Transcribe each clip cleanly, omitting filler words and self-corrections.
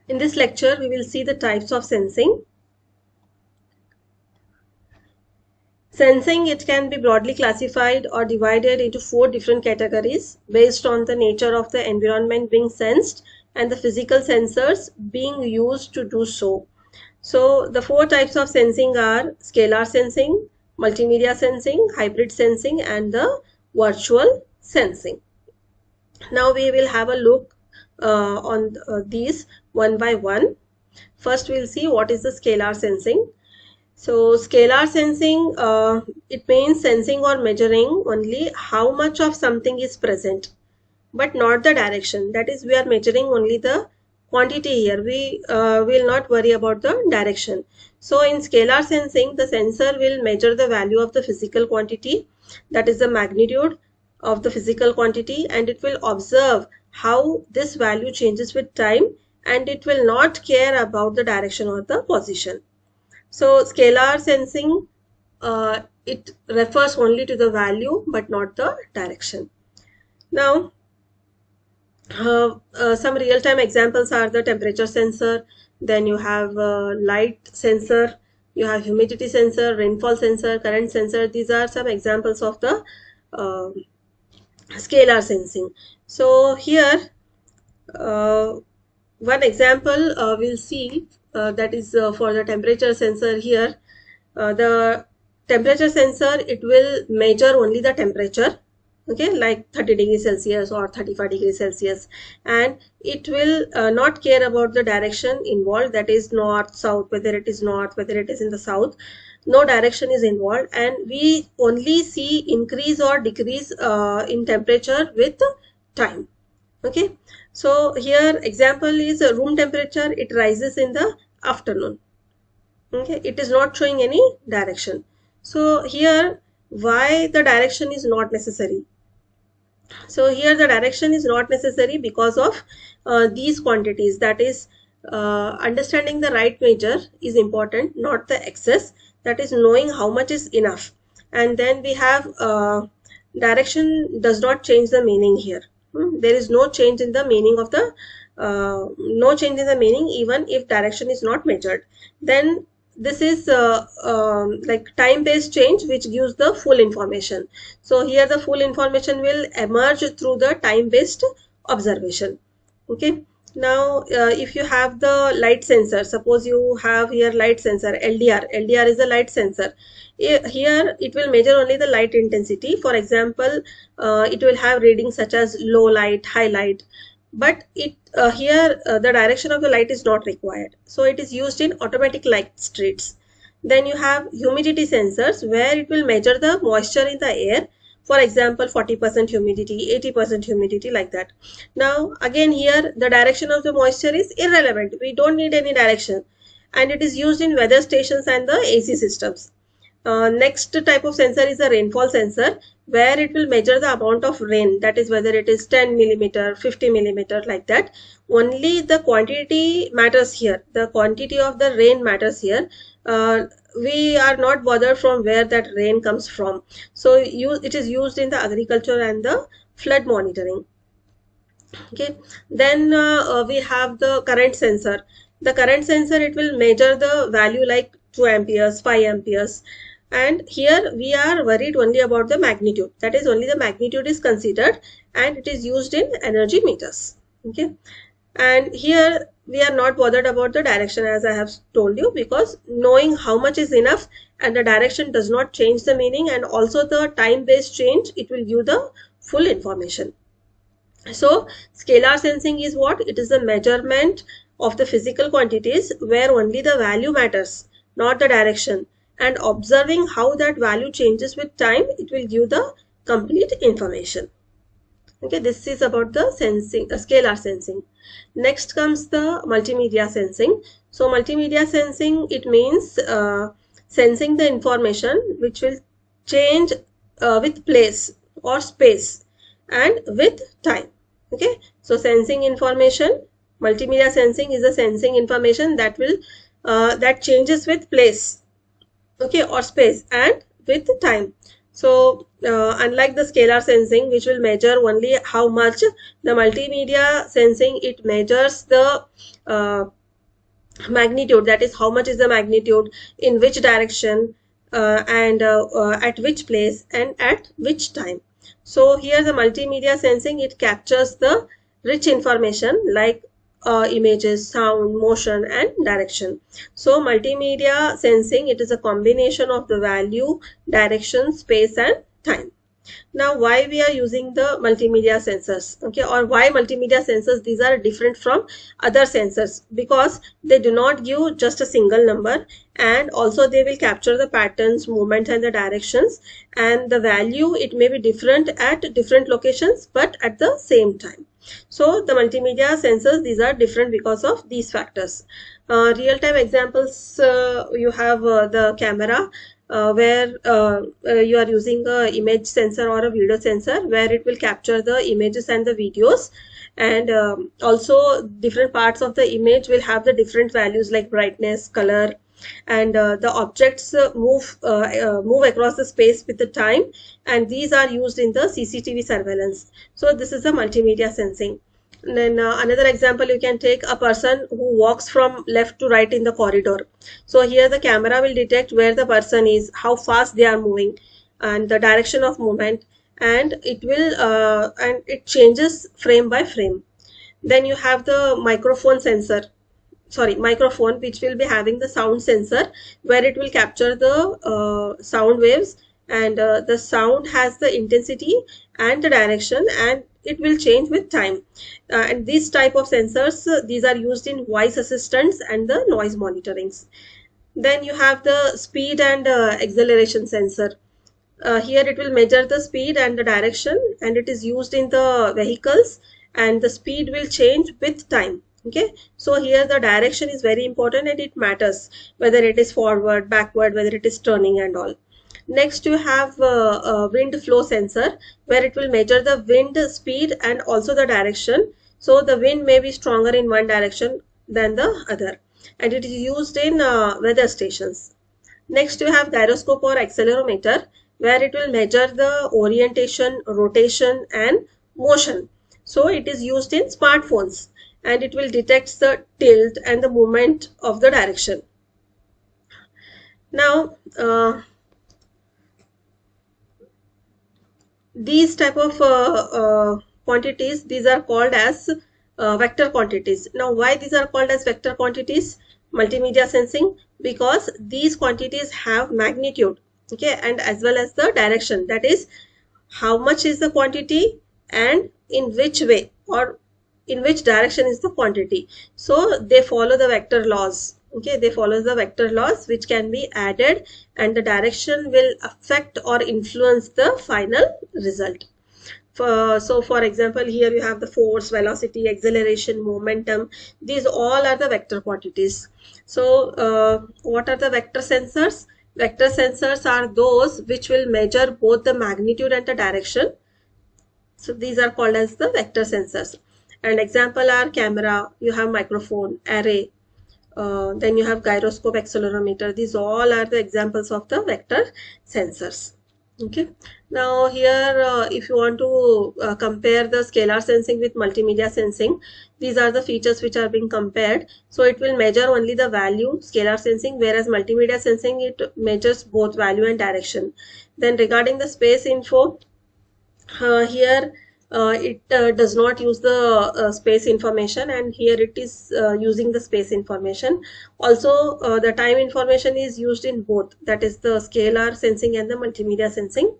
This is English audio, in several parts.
In this lecture, we will see the types of sensing. Sensing, it can be broadly classified or divided into 4 different categories based on the nature of the environment being sensed and the physical sensors being used to do so. So the 4 types of sensing are scalar sensing, multimedia sensing, hybrid sensing, and the virtual sensing. Now we will have a look on these one by one. First, we'll see what is the scalar sensing. So scalar sensing, it means sensing or measuring only how much of something is present, but not the direction. That is, we are measuring only the quantity here. We will not worry about the direction. So in scalar sensing, the sensor will measure the value of the physical quantity, that is the magnitude of the physical quantity, and it will observe how this value changes with time, and it will not care about the direction or the position. So scalar sensing, it refers only to the value but not the direction. Now, some real-time examples are the temperature sensor, then you have light sensor, you have humidity sensor, rainfall sensor, current sensor. These are some examples of the uh, scalar sensing. So here, one example we'll see, that is for the temperature sensor here. The temperature sensor, it will measure only the temperature, okay, like 30 degrees Celsius or 35 degrees Celsius, and it will not care about the direction involved, that is north, south, whether it is north, whether it is in the south. No direction is involved, and we only see increase or decrease in temperature with time. Okay, so here example is room temperature, it rises in the afternoon. Okay, it is not showing any direction. So here, why the direction is not necessary? So here the direction is not necessary because of these quantities, that is understanding the right measure is important, not the excess, that is knowing how much is enough. And then we have direction does not change the meaning here. There is no change in the meaning of the no change in the meaning even if direction is not measured. Then this is like time-based change which gives the full information. So here the full information will emerge through the time-based observation. Okay. Now if you have the light sensor, suppose you have here light sensor LDR. LDR is a light sensor. Here it will measure only the light intensity. For example, it will have readings such as low light, high light, but it here the direction of the light is not required, so it is used in automatic light streets. Then you have humidity sensors where it will measure the moisture in the air, for example 40% humidity, 80% humidity, like that. Now again here the direction of the moisture is irrelevant, we don't need any direction, and it is used in weather stations and the AC systems. Next type of sensor is a rainfall sensor where it will measure the amount of rain, that is whether it is 10 millimeter, 50 millimeter, like that. Only the quantity matters here. The quantity of the rain matters here. We are not bothered from where that rain comes from. So it is used in the agriculture and the flood monitoring. Okay. Then we have the current sensor. The current sensor, it will measure the value like 2 amperes, 5 amperes. And here we are worried only about the magnitude. That is, only the magnitude is considered, and it is used in energy meters. Okay. And here we are not bothered about the direction, as I have told you, because knowing how much is enough, and the direction does not change the meaning, and also the time-based change, it will give the full information. So scalar sensing is what? It is the measurement of the physical quantities where only the value matters, not the direction. And observing how that value changes with time, it will give the complete information. Okay, this is about the sensing, scalar sensing. Next comes the multimedia sensing. So multimedia sensing, it means sensing the information which will change with place or space and with time. Okay, so sensing information, multimedia sensing is the sensing information that will that changes with place, okay, or space and with time. So unlike the scalar sensing which will measure only how much, the multimedia sensing, it measures the magnitude, that is how much is the magnitude, in which direction, and at which place and at which time. So here the multimedia sensing, it captures the rich information like images, sound, motion and direction. So multimedia sensing, it is a combination of the value, direction, space and time. Now why we are using the multimedia sensors, okay, or why multimedia sensors, these are different from other sensors, because they do not give just a single number, and also they will capture the patterns, movements and the directions, and the value, it may be different at different locations but at the same time. So the multimedia sensors, these are different because of these factors. Real-time examples, you have the camera, where you are using a image sensor or a video sensor, where it will capture the images and the videos, and also different parts of the image will have the different values like brightness, color, and the objects move across the space with the time, and these are used in the CCTV surveillance. So this is the multimedia sensing. And then another example, you can take a person who walks from left to right in the corridor. So here the camera will detect where the person is, how fast they are moving, and the direction of movement, and it will and it changes frame by frame. Then you have the microphone, which will be having the sound sensor, where it will capture the sound waves, and the sound has the intensity and the direction, and it will change with time. And these type of sensors, these are used in voice assistants and the noise monitorings. Then you have the speed and acceleration sensor. Here it will measure the speed and the direction, and it is used in the vehicles, and the speed will change with time. Okay, so here the direction is very important, and it matters whether it is forward, backward, whether it is turning and all. Next you have a wind flow sensor, where it will measure the wind speed and also the direction. So the wind may be stronger in one direction than the other, and it is used in weather stations. Next, you have gyroscope or accelerometer, where it will measure the orientation, rotation, and motion. So it is used in smartphones, and it will detect the tilt and the movement of the direction. Now, these type of quantities, these are called as vector quantities. Now why these are called as vector quantities, multimedia sensing? Because these quantities have magnitude, okay, and as well as the direction, that is how much is the quantity and in which way or in which direction is the quantity. So they follow the vector laws. Okay, they follow the vector laws which can be added, and the direction will affect or influence the final result. So for example, here you have the force, velocity, acceleration, momentum. These all are the vector quantities. So what are the vector sensors? Vector sensors are those which will measure both the magnitude and the direction. So these are called as the vector sensors. And example are camera, you have microphone, array, then you have gyroscope, accelerometer. These all are the examples of the vector sensors. Okay. Now here, if you want to compare the scalar sensing with multimedia sensing, these are the features which are being compared. So it will measure only the value, scalar sensing, whereas multimedia sensing, it measures both value and direction. Then regarding the space info, here it does not use the space information, and here it is using the space information. Also the time information is used in both, that is the scalar sensing and the multimedia sensing.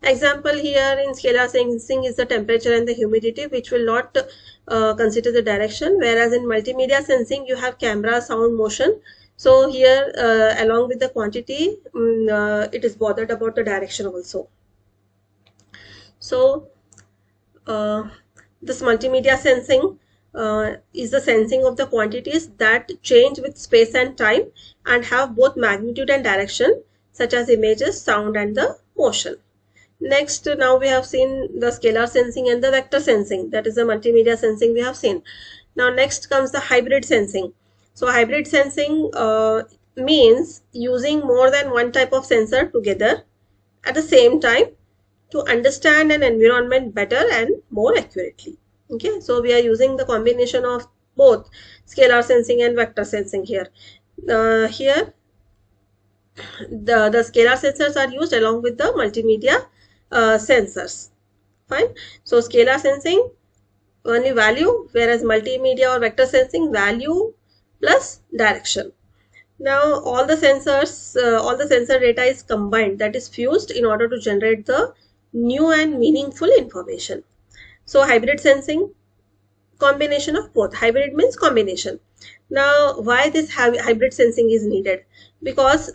Example here in scalar sensing is the temperature and the humidity, which will not consider the direction, whereas in multimedia sensing you have camera, sound, motion. So here along with the quantity, it is bothered about the direction also. So this multimedia sensing is the sensing of the quantities that change with space and time and have both magnitude and direction, such as images, sound and the motion. Next, now we have seen the scalar sensing and the vector sensing, that is the multimedia sensing we have seen. Now next comes the hybrid sensing. So hybrid sensing means using more than one type of sensor together at the same time to understand an environment better and more accurately. Okay, so we are using the combination of both scalar sensing and vector sensing here. Here the scalar sensors are used along with the multimedia sensors. Fine. So scalar sensing only value, whereas multimedia or vector sensing value plus direction. Now all the sensor data is combined, that is fused in order to generate the new and meaningful information. So hybrid sensing, combination of both. Hybrid means combination. Now why this hybrid sensing is needed? Because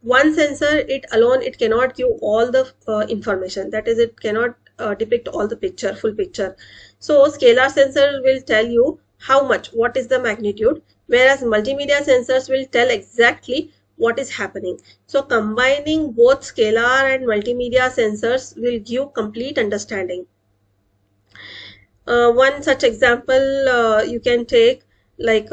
one sensor it alone it cannot give all the information, that is it cannot depict all the picture, full picture. So scalar sensor will tell you how much, what is the magnitude, whereas multimedia sensors will tell exactly what is happening. So combining both scalar and multimedia sensors will give complete understanding. One such example you can take, like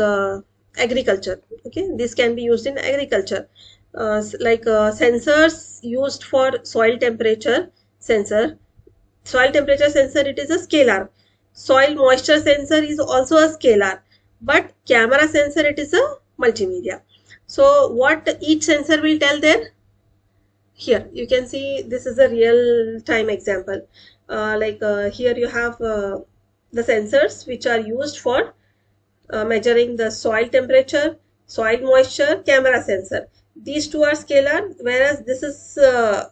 agriculture. Okay, this can be used in agriculture. Sensors used for soil temperature sensor. Soil temperature sensor, it is a scalar. Soil moisture sensor is also a scalar, but camera sensor, it is a multimedia. So what each sensor will tell there? Here you can see this is a real time example. Here you have the sensors which are used for measuring the soil temperature, soil moisture, camera sensor. These two are scalar, whereas this is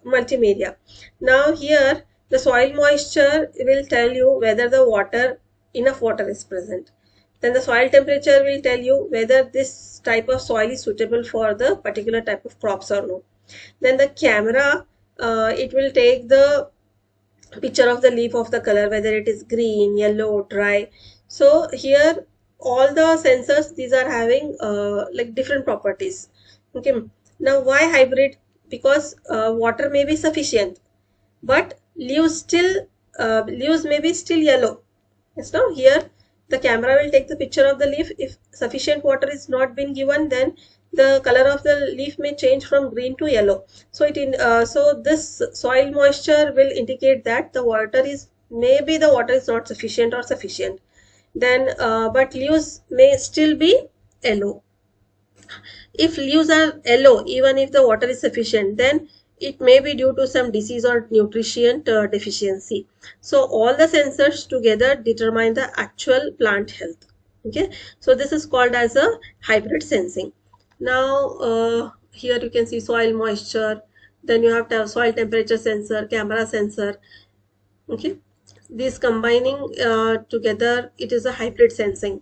multimedia. Now here the soil moisture will tell you whether the water, enough water is present. Then the soil temperature will tell you whether this type of soil is suitable for the particular type of crops or no. Then the camera, it will take the picture of the leaf of the color, whether it is green, yellow, dry. So here all the sensors, these are having like different properties. Okay, now why hybrid? Because water may be sufficient, but leaves may be still yellow. Yes, now here the camera will take the picture of the leaf. If sufficient water is not been given, then the color of the leaf may change from green to yellow. So this soil moisture will indicate that the water is, maybe the water is not sufficient or sufficient. Then but leaves may still be yellow. If leaves are yellow, even if the water is sufficient, then it may be due to some disease or nutrient deficiency. So all the sensors together determine the actual plant health. Okay, so this is called as a hybrid sensing. Now here you can see soil moisture, then you have to have soil temperature sensor, camera sensor. Okay, these combining together, it is a hybrid sensing.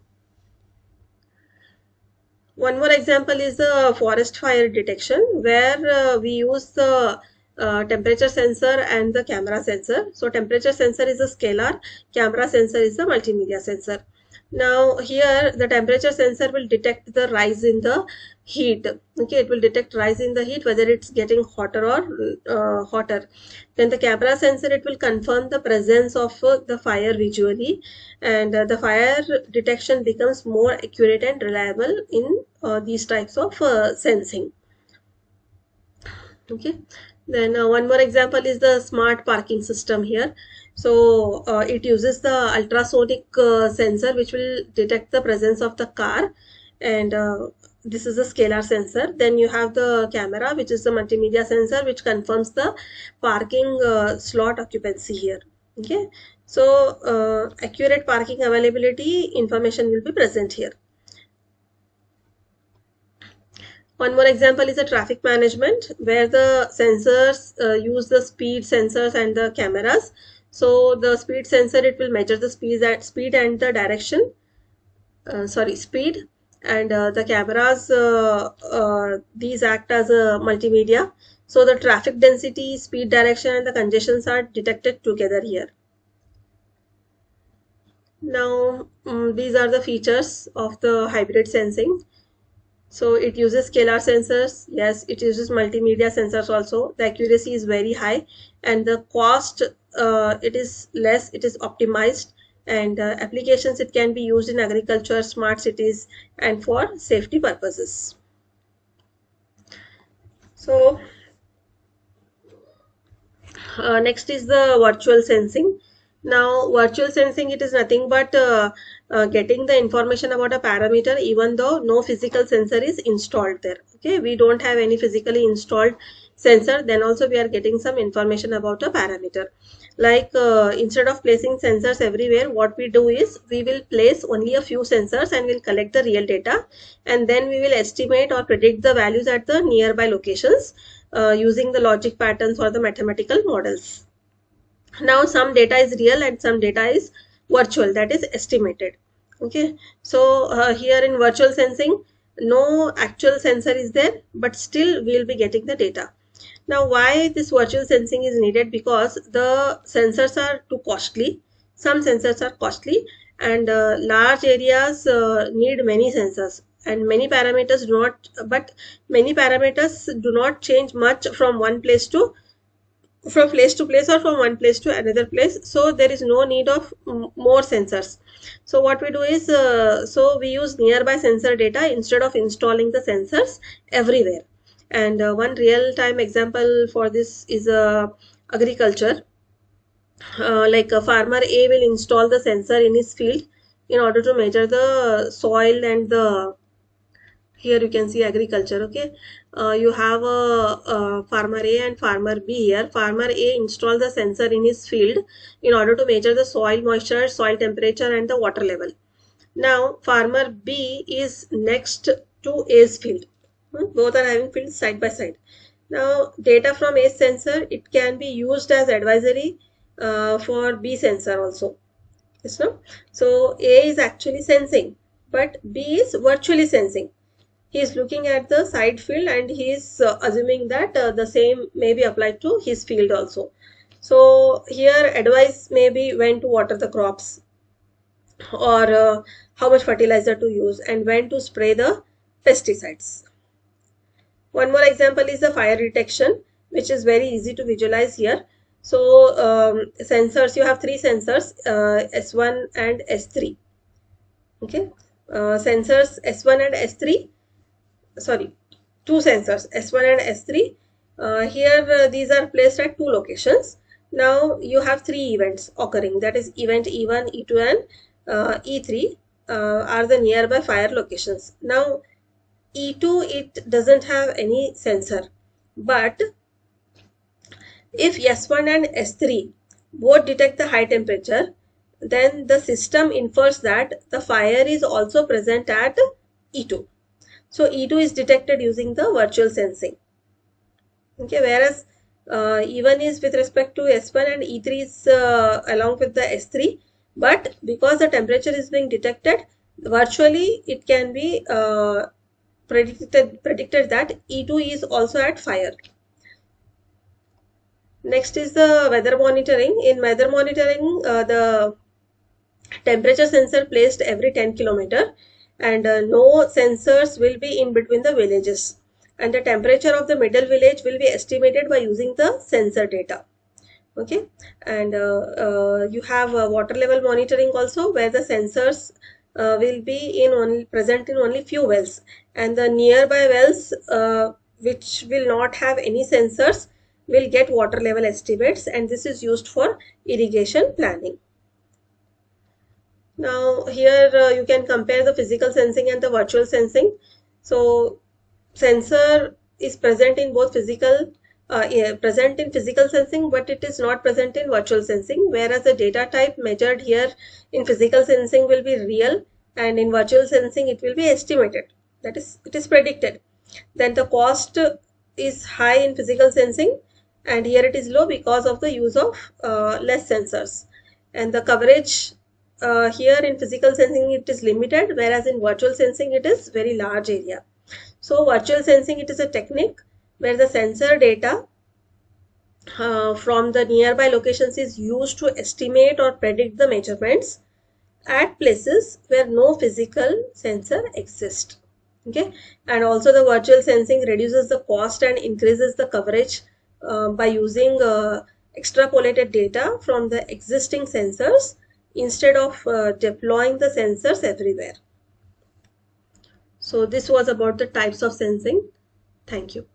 One more example is the forest fire detection, where we use the temperature sensor and the camera sensor. So temperature sensor is a scalar, camera sensor is a multimedia sensor. Now here the temperature sensor will detect the rise in the heat. Okay, it will detect rise in the heat, whether it's getting hotter or hotter. Then the camera sensor, it will confirm the presence of the fire visually, and the fire detection becomes more accurate and reliable in these types of sensing. Okay, then one more example is the smart parking system here. So it uses the ultrasonic sensor which will detect the presence of the car, and this is a scalar sensor. Then you have the camera, which is the multimedia sensor, which confirms the parking slot occupancy here. Okay, so accurate parking availability information will be present here. One more example is a traffic management, where the sensors use the speed sensors and the cameras. So the speed sensor, it will measure the speed and the direction. Speed, and the cameras, these act as a multimedia. So the traffic density, speed, direction, and the congestions are detected together here. Now these are the features of the hybrid sensing. So it uses scalar sensors. Yes, it uses multimedia sensors also. The accuracy is very high, and the cost, it is less. It is optimized, and applications, it can be used in agriculture, smart cities, and for safety purposes. So next is the virtual sensing. Now virtual sensing, it is nothing but getting the information about a parameter even though no physical sensor is installed there. Okay, we don't have any physically installed sensor, then also we are getting some information about a parameter. Like instead of placing sensors everywhere, what we do is we will place only a few sensors and we'll collect the real data, and then we will estimate or predict the values at the nearby locations using the logic patterns or the mathematical models. Now some data is real and some data is virtual, that is estimated. Okay, so here in virtual sensing, no actual sensor is there, but still we'll be getting the data. Now why this virtual sensing is needed? Because the sensors are too costly. Some sensors are costly, and large areas need many sensors, and many parameters do not, but many parameters do not change much from one place to place or from one place to another place, so there is no need of more sensors. So what we do is so we use nearby sensor data instead of installing the sensors everywhere. And one real time example for this is agriculture. Like a farmer A will install the sensor in his field in order to measure the soil and the, here you can see agriculture. Okay, you have a farmer A and farmer B. Here farmer A install the sensor in his field in order to measure the soil moisture, soil temperature and the water level. Now farmer B is next to A's field. Both are having fields side by side. Now data from A's sensor, it can be used as advisory for B sensor also. Yes, no? So A is actually sensing, but B is virtually sensing. He is looking at the side field and he is assuming that the same may be applied to his field also. So here advice may be when to water the crops, or how much fertilizer to use, and when to spray the pesticides. One more example is the fire detection, which is very easy to visualize here. So sensors, you have three sensors, S1 and S3. Okay, sensors S1 and S3, sorry, two sensors S1 and S3. Here these are placed at two locations. Now you have three events occurring, that is event E1, E2 and E3 are the nearby fire locations. Now E2, it doesn't have any sensor, but if S1 and S3 both detect the high temperature, then the system infers that the fire is also present at E2. So E2 is detected using the virtual sensing. Okay, whereas E1 is with respect to S1 and E3 is along with the S3, but because the temperature is being detected virtually, it can be predicted that E2 is also at fire. Next is the weather monitoring. In weather monitoring, the temperature sensor placed every 10 kilometer, and no sensors will be in between the villages, and the temperature of the middle village will be estimated by using the sensor data. Okay, and you have water level monitoring also, where the sensors will be present in only few wells, and the nearby wells which will not have any sensors will get water level estimates, and this is used for irrigation planning. Now here you can compare the physical sensing and the virtual sensing. So sensor is present in both present in physical sensing, but it is not present in virtual sensing, whereas the data type measured here in physical sensing will be real, and in virtual sensing it will be estimated, that is it is predicted. Then the cost is high in physical sensing, and here it is low because of the use of less sensors, and the coverage here in physical sensing it is limited, whereas in virtual sensing it is very large area. So virtual sensing, it is a technique where the sensor data from the nearby locations is used to estimate or predict the measurements at places where no physical sensor exists. Okay, and also the virtual sensing reduces the cost and increases the coverage by using extrapolated data from the existing sensors instead of deploying the sensors everywhere. So this was about the types of sensing. Thank you.